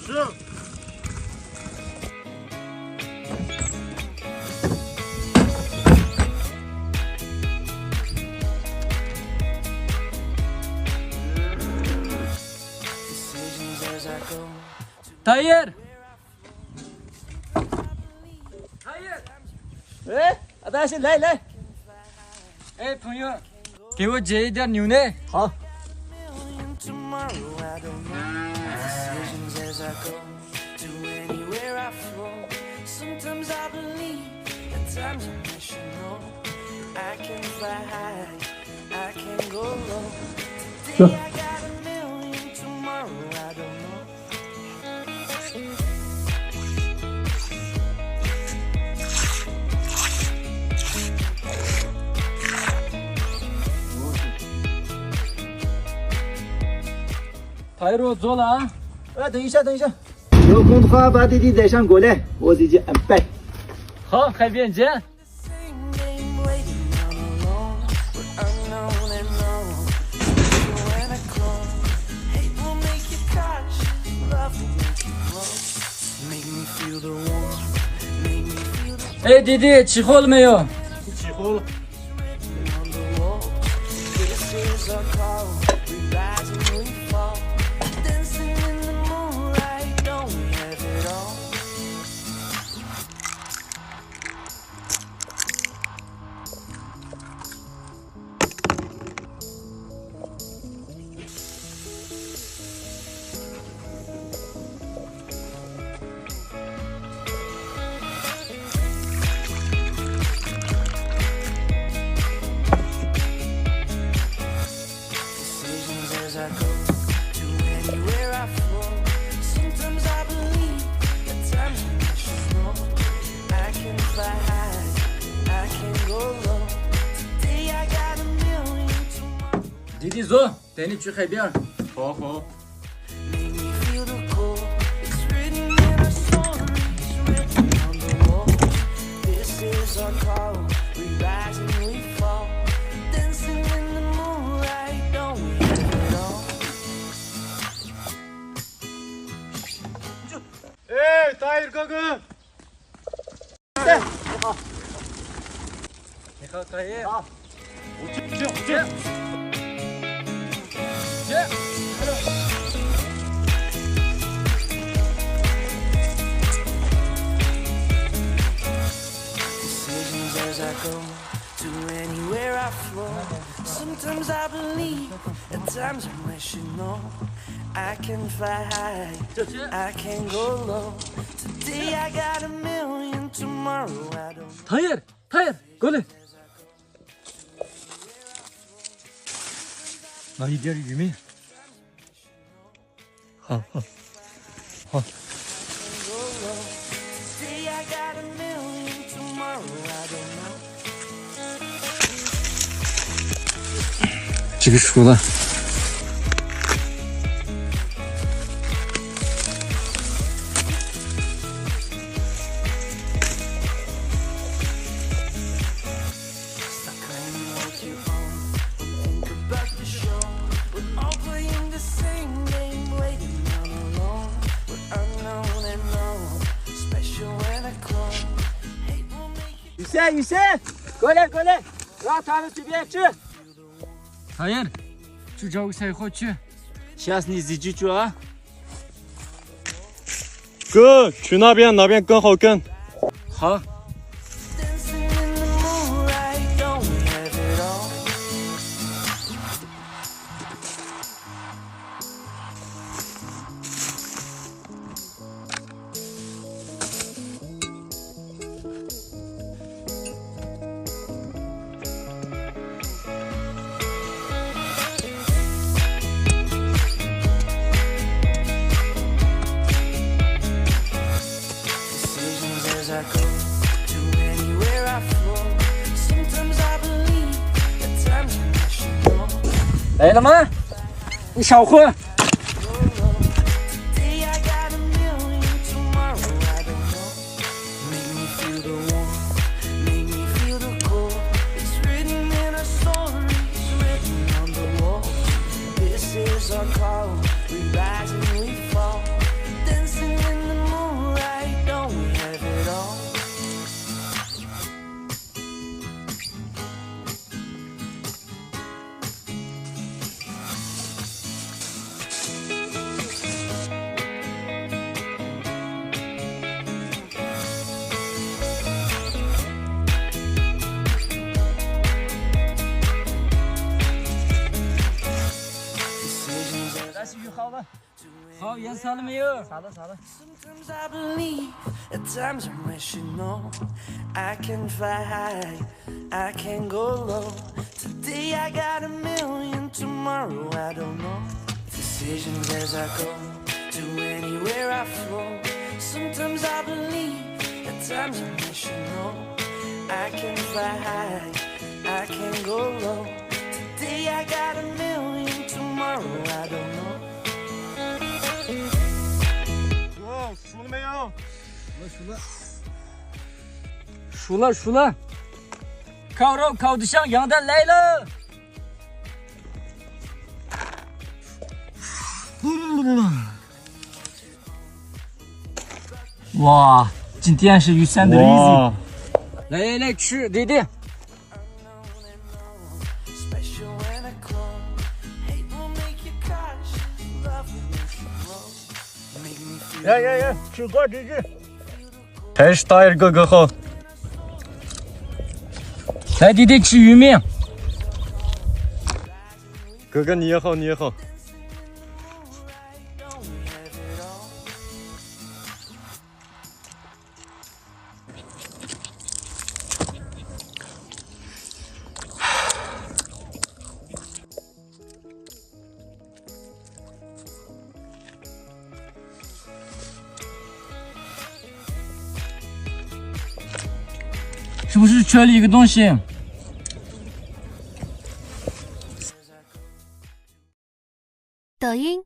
Şu. Hayır. Arkadaşlar lay. 哎，朋友，给我接一点牛奶。好。 泰罗走了啊！等一下，有空的话把弟弟带上过来，我自己安排。好，海边见。哎，弟弟，起火了没有？起火了。 弟弟走，带你去海边。好好。 哎，大爷哥哥。对，好。你好，大爷。好。我去。 Sometimes I believe, at times I wish you know I can fly high, I can go low. Today I got a million, tomorrow I don't. Hayır,过来。拿一点玉米。好。 Today I got a million, tomorrow I don't know. 这个熟了。雨轩，过来，让他们随便吃。 Hayır, şu cavuk хочешь? Сейчас你自己煮啊。哥，去那边更好跟。好。 来了吗？你小货。 Our call, we rise and we fall, dancing 好，盐撒了没有？撒了撒了。 Sometimes I believe, at times I wish you know. I can fly high, I can go low. Today I got a million, tomorrow I don't know. Decisions as I go, to anywhere I flow. Sometimes I believe, at times I wish you know. I can fly high, I can go low. Today I got a million, tomorrow I don't know. 哥，熟了没有？熟了，熟了。烤肉烤得像羊的来了。哇，今天是鱼三的日哇子。来来来，吃，弟弟。 Special when I clone. Hate will make you cautious. Love will make you grow. Make me feel 耶，吃过这只。还是大眼哥哥好。来，弟弟吃鱼面。哥哥你也好，你也好。 don't have it all. 是不是缺了一个东西？抖音。